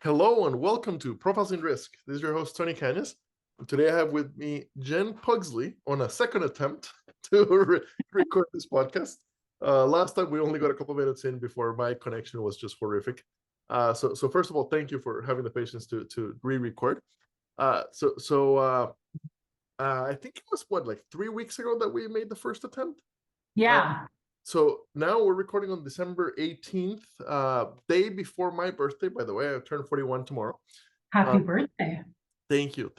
Hello and welcome to Profiles in Risk. This is your host, Tony Cañas. And today I have with me Jen Pugsley on a second attempt to record this podcast. Last time we only got a couple minutes in before my connection was just horrific. So first of all, thank you for having the patience to re-record. I think it was like 3 weeks ago that we made the first attempt. Yeah. So now we're recording on December 18th, day before my birthday, by the way. I turn 41 tomorrow. Happy birthday. Thank you.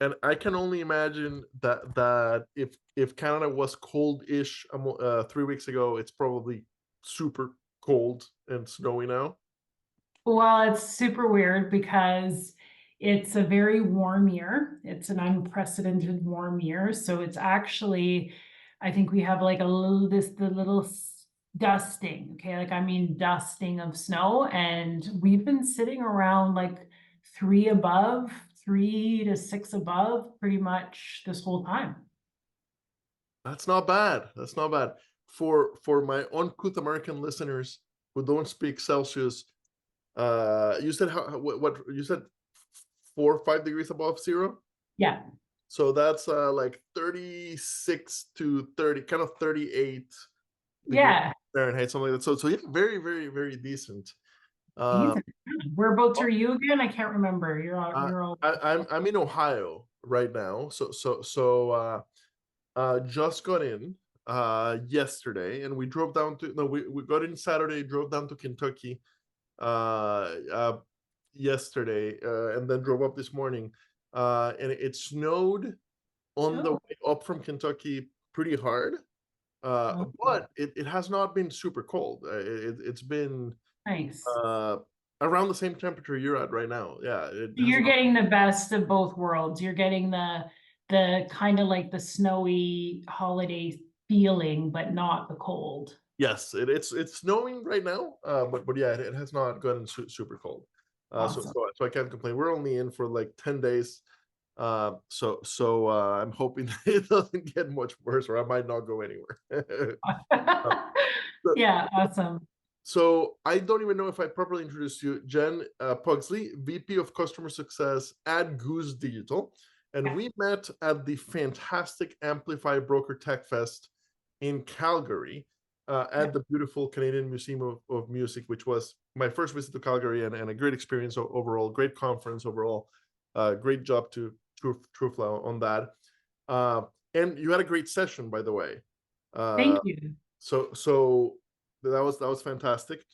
And I can only imagine that if Canada was cold-ish 3 weeks ago, it's probably super cold and snowy now. Well, it's super weird because it's a very warm year. It's an unprecedented warm year. So it's actually, I think we have like the little dusting. Okay. Like, I mean, dusting of snow. And we've been sitting around like 3 to 6 above pretty much this whole time. That's not bad. For my uncouth American listeners who don't speak Celsius, you said what you said 4 or 5 degrees above zero? Yeah. So that's like 36 to 30, kind of 38 Yeah. Fahrenheit, something like that. So yeah, very, very, very decent. Whereabouts are you again? I can't remember. You're all I'm in Ohio right now. So just got in yesterday, and we drove down to we got in Saturday, drove down to Kentucky yesterday, and then drove up this morning. And it snowed on the way up from Kentucky pretty hard. But it has not been super cold. It's been nice. Around the same temperature you're at right now. Yeah, You're getting the best of both worlds. You're getting the kind of like the snowy holiday feeling, but not the cold. Yes, it's snowing right now, but yeah, it has not gotten super cold. Awesome. So I can't complain. We're only in for like 10 days. So I'm hoping it doesn't get much worse, or I might not go anywhere. Yeah, awesome. So I don't even know if I properly introduced you. Jen Pugsley, VP of Customer Success at Goose Digital. And we met at the fantastic Amplify Broker Tech Fest in Calgary at the beautiful Canadian Museum of Music, which was my first visit to Calgary, and a great experience overall, great conference overall. Great job to Trufla on that. And you had a great session, by the way. Thank you. So that was fantastic.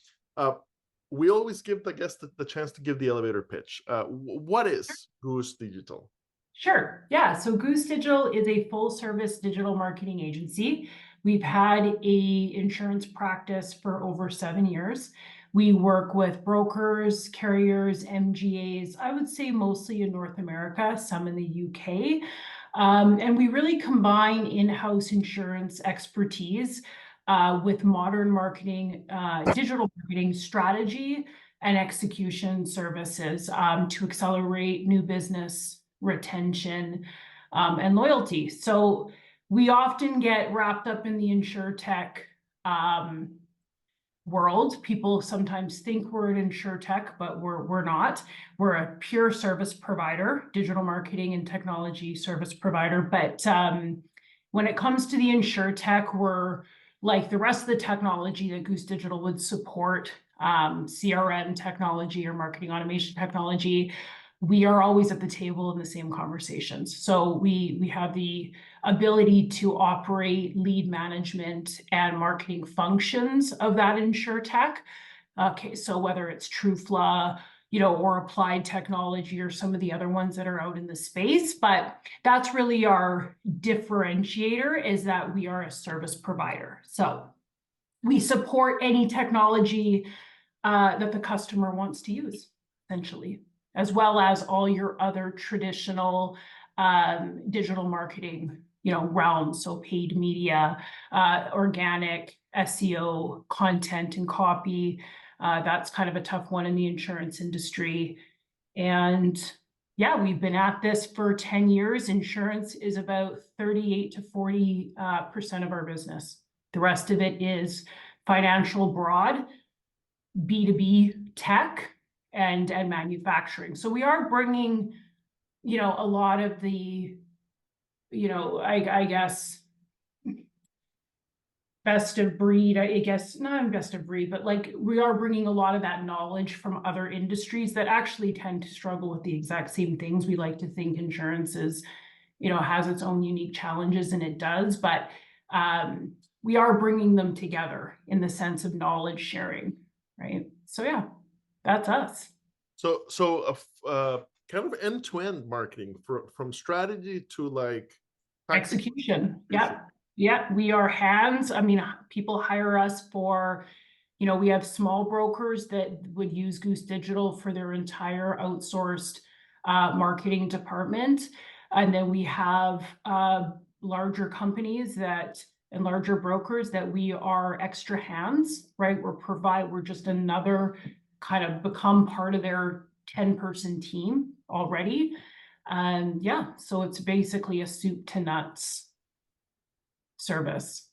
We always give the guest the chance to give the elevator pitch. What is Goose Digital? Sure. Yeah. So Goose Digital is a full service digital marketing agency. We've had a insurance practice for over 7 years. We work with brokers, carriers, MGAs, I would say mostly in North America, some in the UK. And we really combine in-house insurance expertise with modern marketing, digital marketing strategy and execution services to accelerate new business retention and loyalty. So we often get wrapped up in the insurtech world. People sometimes think we're an insurtech, but we're not. We're a pure service provider, digital marketing and technology service provider. But when it comes to the insurtech, we're like the rest of the technology that Goose Digital would support, CRM technology or marketing automation technology. We are always at the table in the same conversations. So we have the ability to operate lead management and marketing functions of that insurtech. Okay, so whether it's Trufla, or applied technology or some of the other ones that are out in the space, but that's really our differentiator, is that we are a service provider. So we support any technology that the customer wants to use, essentially, as well as all your other traditional digital marketing, realms. So paid media, organic, SEO, content and copy. That's kind of a tough one in the insurance industry. And yeah, we've been at this for 10 years. Insurance is about 38 to 40% of our business. The rest of it is financial broad, B2B tech, and manufacturing. So we are bringing, you know, a lot of the, you know, I guess best of breed, I guess, not best of breed, but like we are bringing a lot of that knowledge from other industries that actually tend to struggle with the exact same things. We like to think insurance is, you know, has its own unique challenges, and it does, but we are bringing them together in the sense of knowledge sharing, right? So yeah, that's us. So kind of end-to-end marketing from strategy to like tactical Execution. execution. Yep. Yep. We are hands. I mean, people hire us for, you know, we have small brokers that would use Goose Digital for their entire outsourced marketing department. And then we have larger companies that and larger brokers that we are extra hands, right? We're just another kind of become part of their 10-person team already. And yeah, so it's basically a soup to nuts service.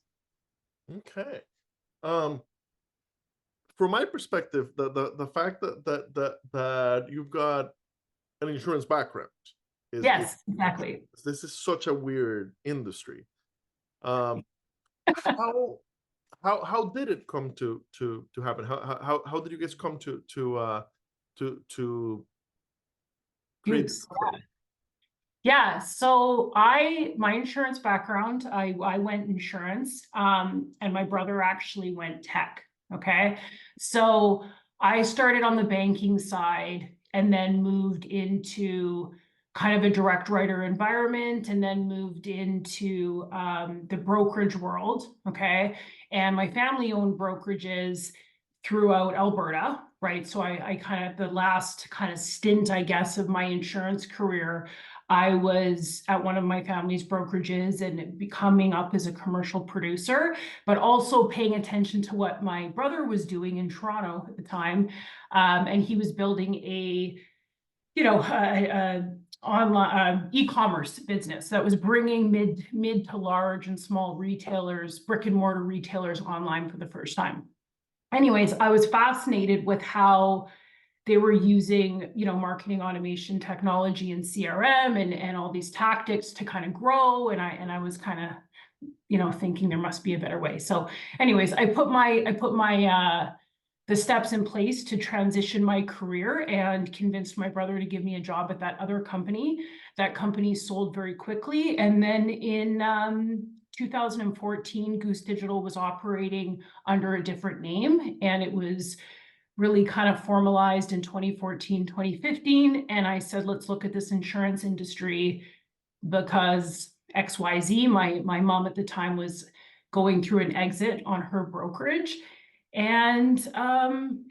Okay. Um, from my perspective, the fact that you've got an insurance background is Yes, exactly. this is such a weird industry. Um, how how did it come to happen? How did you guys come to create this Goose. company? Yeah, so my insurance background, I went insurance, and my brother actually went tech. Okay. So I started on the banking side and then moved into kind of a direct writer environment and then moved into the brokerage world. Okay. And my family owned brokerages throughout Alberta, right? So I kind of, the last kind of stint, I guess, of my insurance career, I was at one of my family's brokerages and becoming up as a commercial producer, but also paying attention to what my brother was doing in Toronto at the time. And he was building a, you know, online e-commerce business that was bringing mid to large and small retailers, brick and mortar retailers online for the first time. Anyways, I was fascinated with how they were using, you know, marketing automation technology and CRM and all these tactics to kind of grow. And I was kind of, you know, thinking there must be a better way. So anyways, I put my the steps in place to transition my career and convinced my brother to give me a job at that other company. That company sold very quickly. And then in 2014, Goose Digital was operating under a different name, and it was really kind of formalized in 2014, 2015. And I said, let's look at this insurance industry because XYZ, my mom at the time was going through an exit on her brokerage. And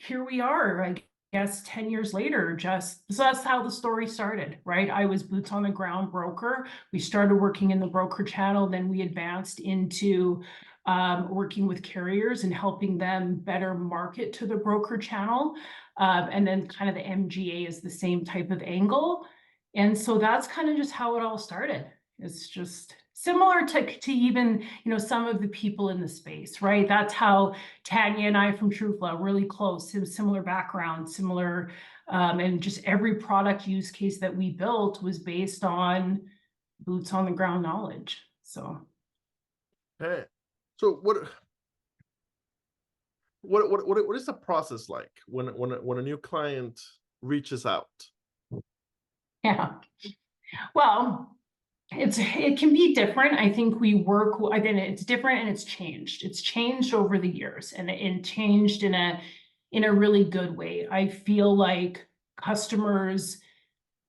here we are, I guess 10 years later, just so that's how the story started, right? I was boots on the ground broker. We started working in the broker channel, then we advanced into working with carriers and helping them better market to the broker channel. And then kind of the MGA is the same type of angle. And so that's kind of just how it all started. It's just similar to even, you know, some of the people in the space, right? That's how Tanya and I from TrueFlow, really close, similar background, similar, and just every product use case that we built was based on boots on the ground knowledge. So. Okay. So what is the process like when a new client reaches out? Yeah. Well, it can be different. I think we work, again, it's different and it's changed. It's changed over the years and changed in a really good way. I feel like customers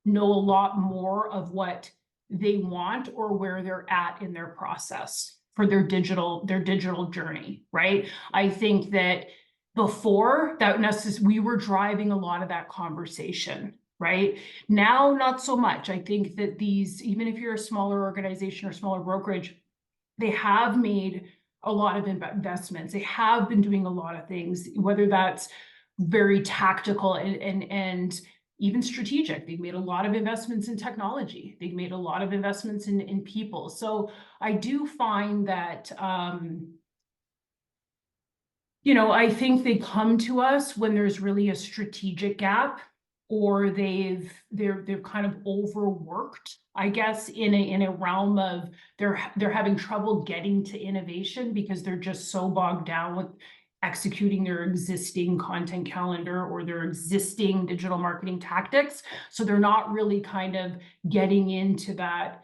know a lot more of what they want or where they're at in their process for their digital journey, right? I think that before that we were driving a lot of that conversation, right? Now, not so much. I think that these, even if you're a smaller organization or smaller brokerage, they have made a lot of investments. They have been doing a lot of things, whether that's very tactical and even strategic. They've made a lot of investments in technology. They've made a lot of investments in people. So I do find that, you know, I think they come to us when there's really a strategic gap or they're kind of overworked, I guess, in a realm of they're having trouble getting to innovation because they're just so bogged down with executing their existing content calendar or their existing digital marketing tactics. So they're not really kind of getting into that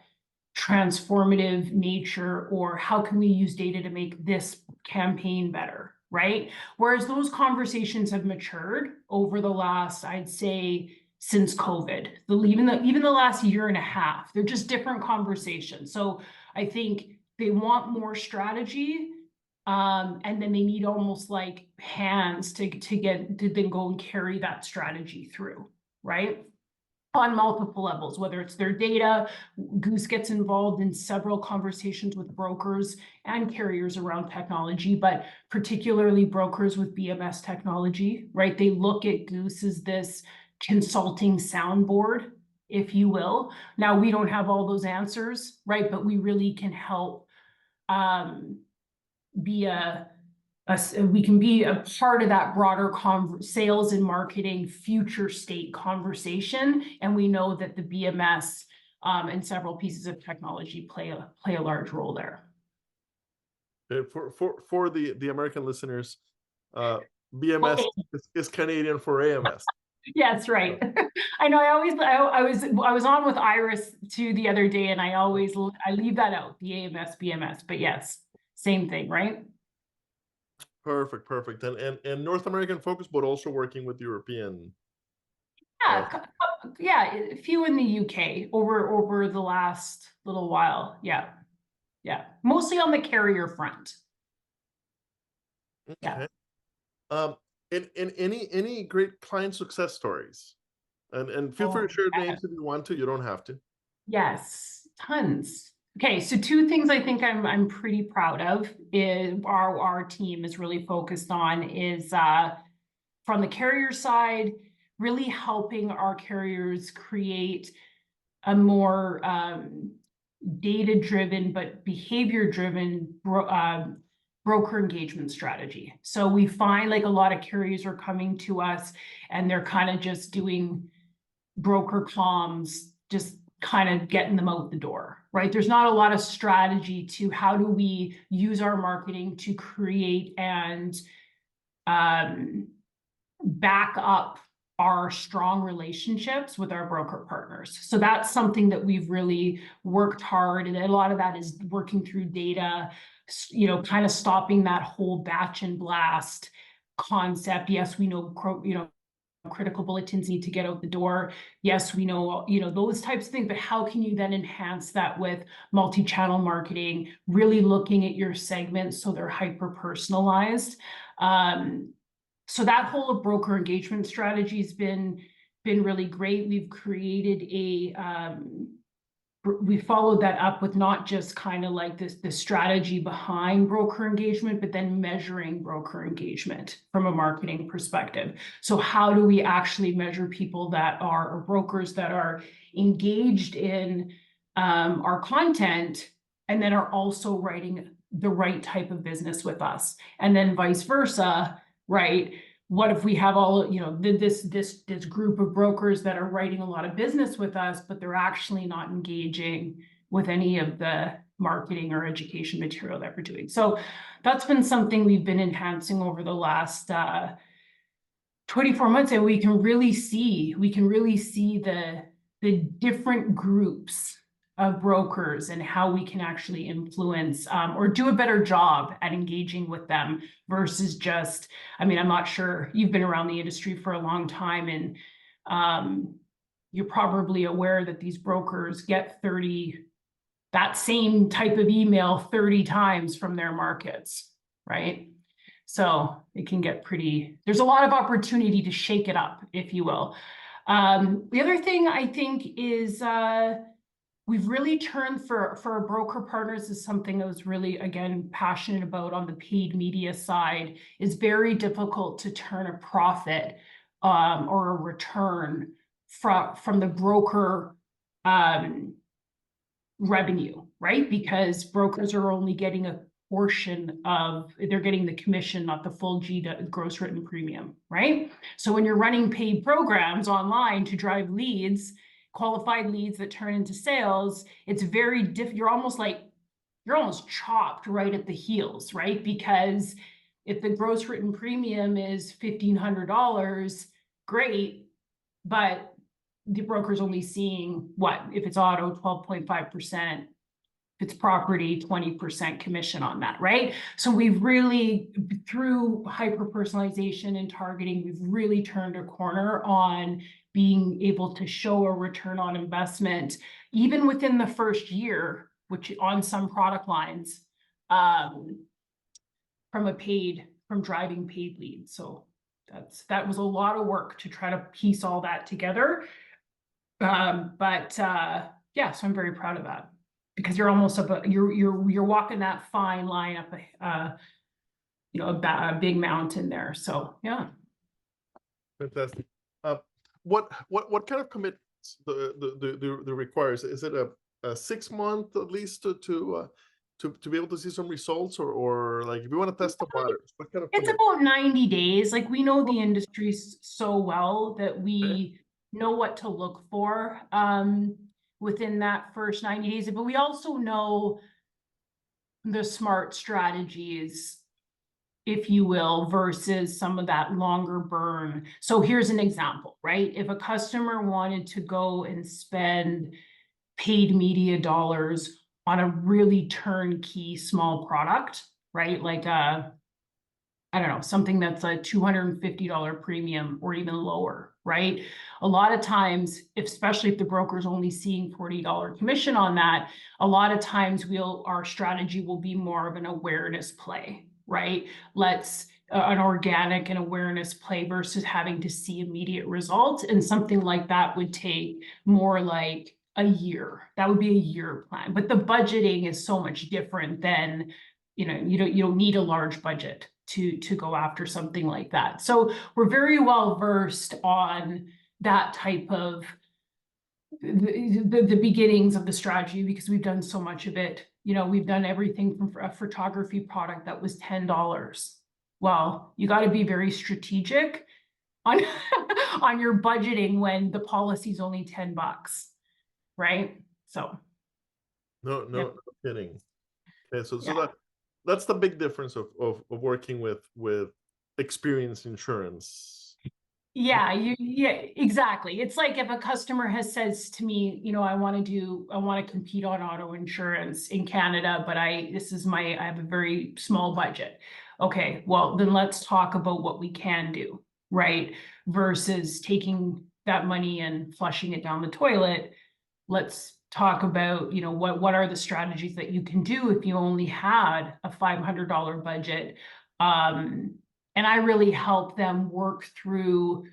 transformative nature, or how can we use data to make this campaign better, right? Whereas those conversations have matured over the last, I'd say, since COVID, even the last year and a half. They're just different conversations. So I think they want more strategy, and then they need almost like hands to then go and carry that strategy through, right? On multiple levels, whether it's their data. Goose gets involved in several conversations with brokers and carriers around technology, but particularly brokers with BMS technology, right? They look at Goose as this consulting soundboard, if you will. Now, we don't have all those answers, right? But we really can help be we can be a part of that broader sales and marketing future state conversation. And we know that the BMS and several pieces of technology play a large role there. For the American listeners, BMS is Canadian for AMS. Yeah, that's right. I know. I was on with Iris too the other day, and I leave that out, the AMS BMS. But yes, same thing, right? Perfect. And North American focus, but also working with European. Yeah, a few in the UK over the last little while. Yeah. Mostly on the carrier front. Okay. Yeah. In any great client success stories, and feel free to share names if you want to. You don't have to. Yes, tons. Okay, so two things I think I'm pretty proud of is our team is really focused on is from the carrier side, really helping our carriers create a more data-driven but behavior-driven broker engagement strategy. So we find like a lot of carriers are coming to us and they're kind of just doing broker comms, just kind of getting them out the door, right? There's not a lot of strategy to how do we use our marketing to create and back up our strong relationships with our broker partners. So that's something that we've really worked hard, and a lot of that is working through data, kind of stopping that whole batch and blast concept. Yes, we know, critical bulletins need to get out the door. Yes, we know, those types of things, but how can you then enhance that with multi-channel marketing, really looking at your segments so they're hyper-personalized. So that whole broker engagement strategy has been really great. We've created we followed that up with not just kind of like the strategy behind broker engagement, but then measuring broker engagement from a marketing perspective. So how do we actually measure people that are, or brokers that are engaged in our content and then are also writing the right type of business with us, and then vice versa, right? What if we have all, this group of brokers that are writing a lot of business with us, but they're actually not engaging with any of the marketing or education material that we're doing? So that's been something we've been enhancing over the last 24 months, and we can really see the different groups of brokers and how we can actually influence or do a better job at engaging with them versus just, I'm not sure, you've been around the industry for a long time, and you're probably aware that these brokers get that same type of email 30 times from their markets, right? So it can get there's a lot of opportunity to shake it up, if you will. The other thing I think is, we've really turned for our broker partners is something I was really, again, passionate about on the paid media side. Is very difficult to turn a profit or a return from the broker revenue, right? Because brokers are only getting portion of, they're getting the commission, not the full gross written premium, right? So when you're running paid programs online to drive leads, qualified leads that turn into sales, it's very you're almost chopped right at the heels, right? Because if the gross written premium is $1,500, great, but the broker's only seeing what? If it's auto, 12.5%. If it's property, 20% commission on that, right? So we've really, through hyper-personalization and targeting, we've really turned a corner on being able to show a return on investment, even within the first year, which on some product lines, from driving paid leads. So that was a lot of work to try to piece all that together. Yeah, so I'm very proud of that, because you're almost up you're walking that fine line up a big mountain there. So yeah. Fantastic. What kind of commitments the requires? Is it a 6 month at least to be able to see some results, or like if you want to test the waters, what kind of It's about 90 days. Like, we know the industry so well that we know what to look for within that first 90 days. But we also know the smart strategies, if you will, versus some of that longer burn. So here's an example, right? If a customer wanted to go and spend paid media dollars on a really turnkey small product, right? Like I don't know, something that's a $250 premium or even lower, right? A lot of times, especially if the broker's only seeing $40 commission on that, a lot of times our strategy will be more of an awareness play, right? An organic and awareness play versus having to see immediate results. And something like that would take more like a year. That would be a year plan. But the budgeting is so much different than, you don't need a large budget to go after something like that. So we're very well versed on that type of the beginnings of the strategy, because we've done so much of it. We've done everything from a photography product that was $10. Well, you got to be very strategic on on your budgeting when the policy's only $10, right? So no kidding. Okay, so that's the big difference of working with experienced insurance. Yeah, exactly. It's like if a customer says to me, I want to compete on auto insurance in Canada, but I have a very small budget. Okay, well, then let's talk about what we can do, right? Versus taking that money and flushing it down the toilet. Let's talk about, what are the strategies that you can do if you only had a $500 budget. And I really help them work through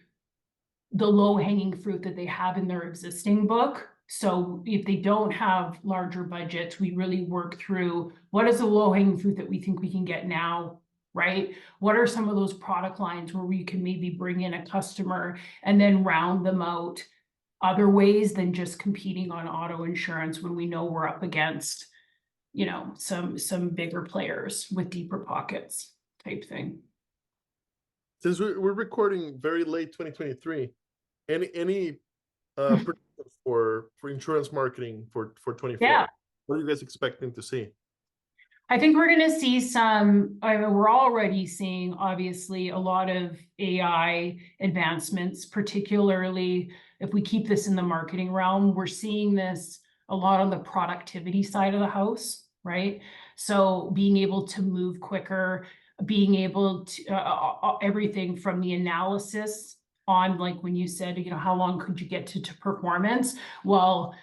the low-hanging fruit that they have in their existing book. So if they don't have larger budgets, we really work through what is the low-hanging fruit that we think we can get now, right? What are some of those product lines where we can maybe bring in a customer and then round them out other ways than just competing on auto insurance when we know we're up against, some bigger players with deeper pockets type thing. Since we're recording very late 2023, any predictions for insurance marketing for 24? Yeah. What are you guys expecting to see? I think we're going to see we're already seeing, obviously, a lot of AI advancements, particularly if we keep this in the marketing realm. We're seeing this a lot on the productivity side of the house, right? So being able to move quicker, being able to, everything from the analysis on, like when you said, how long could you get to performance? Well,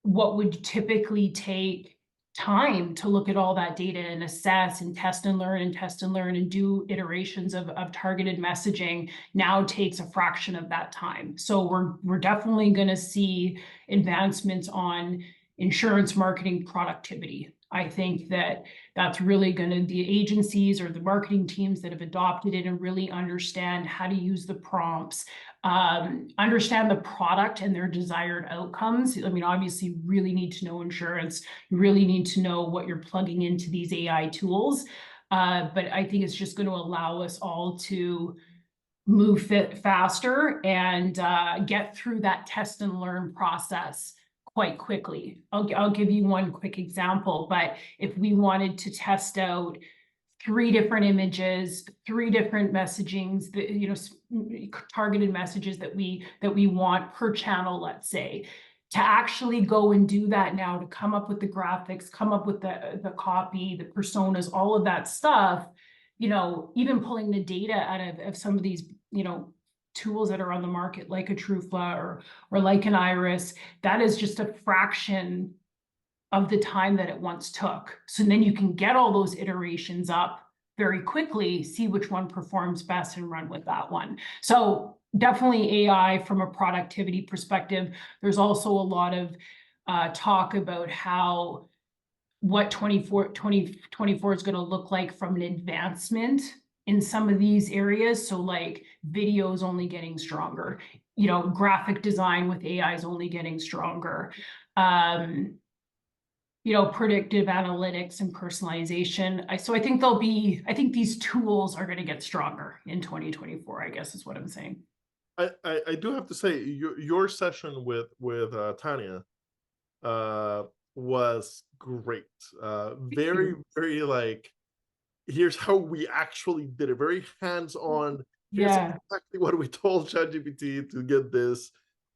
what would typically take time to look at all that data and assess and test and learn and do iterations of targeted messaging now takes a fraction of that time. So we're definitely going to see advancements on insurance marketing productivity. I think that that's really going to, the agencies or the marketing teams that have adopted it and really understand how to use the prompts, understand the product and their desired outcomes. I mean, obviously, you really need to know insurance. You really need to know what you're plugging into these AI tools. But I think it's just going to allow us all to move faster and get through that test and learn process quite quickly. I'll give you one quick example, but if we wanted to test out 3 different images, 3 different messagings, targeted messages that we want per channel, let's say, to actually go and do that now, to come up with the graphics, come up with the copy, the personas, all of that stuff, even pulling the data out of some of these, tools that are on the market, like a Trufla or like an Iris, that is just a fraction of the time that it once took. So then you can get all those iterations up very quickly, see which one performs best and run with that one. So definitely AI from a productivity perspective. There's also a lot of talk about what 2024 is going to look like from an advancement in some of these areas. So like video is only getting stronger, graphic design with AI is only getting stronger. Predictive analytics and personalization. So I think these tools are going to get stronger in 2024, I guess is what I'm saying. I do have to say your session with Tanya was great. Very, very like, here's how we actually did it. Very hands-on. Here's exactly what we told ChatGPT to get this,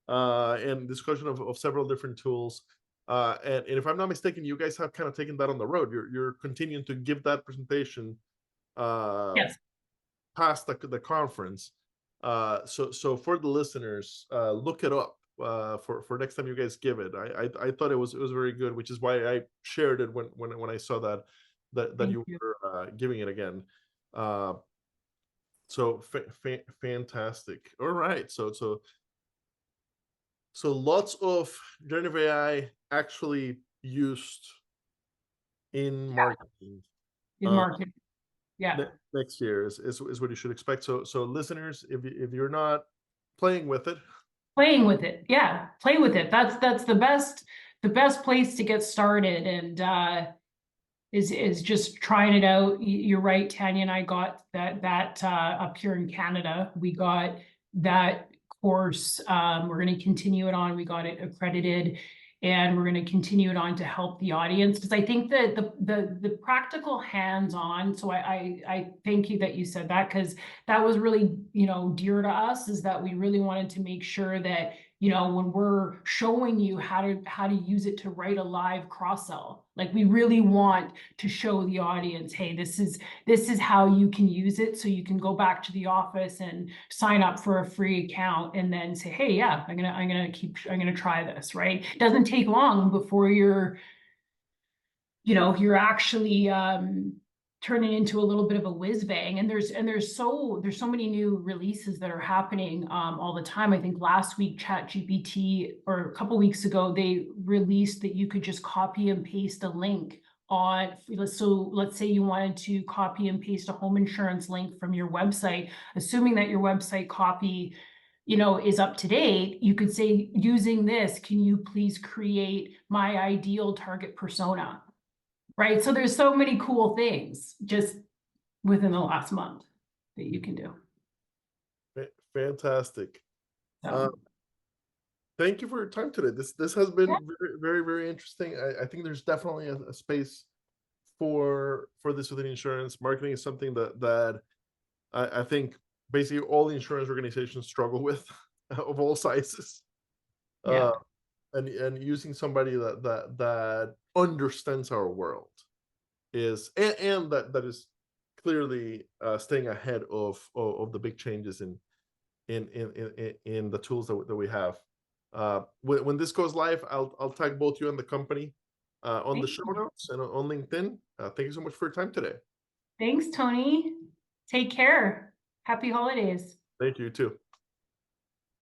and discussion of several different tools. And if I'm not mistaken, you guys have kind of taken that on the road. You're continuing to give that presentation Yes. past the conference. So for the listeners, look it up for next time you guys give it. I thought it was very good, which is why I shared it when I saw that you were giving it again. So fantastic. All right. So lots of generative AI actually used in marketing. In marketing. Yeah. Next year is what you should expect. So listeners, if you're not playing with it, yeah, play with it. That's the best place to get started, and is just trying it out. You're right, Tanya and I got that up here in Canada. We got that course. We're going to continue it on. We got it accredited, and we're going to continue it on to help the audience, because I think that the practical hands-on. So I thank you that you said that, because that was really dear to us, is that we really wanted to make sure that when we're showing you how to use it to write a live cross-sell, like we really want to show the audience, hey, this is how you can use it, so you can go back to the office and sign up for a free account and then say, hey, yeah, I'm gonna try this, right? It doesn't take long before you're actually turning into a little bit of a whiz bang. And there's so many new releases that are happening all the time. I think last week ChatGPT, or a couple weeks ago, they released that you could just copy and paste a link on. So let's say you wanted to copy and paste a home insurance link from your website, assuming that your website copy is up to date. You could say, using this, can you please create my ideal target persona? Right. So there's so many cool things just within the last month that you can do. Fantastic. Thank you for your time today. This has been very, very, very interesting. I think there's definitely a space for this within insurance. Marketing is something that I think basically all the insurance organizations struggle with, of all sizes. And using somebody that understands our world is, and that is clearly staying ahead of the big changes in the tools that we have. When this goes live, I'll tag both you and the company on the show notes and on LinkedIn. Thank you so much for your time today. Thanks, Tony. Take care. Happy holidays. Thank you too.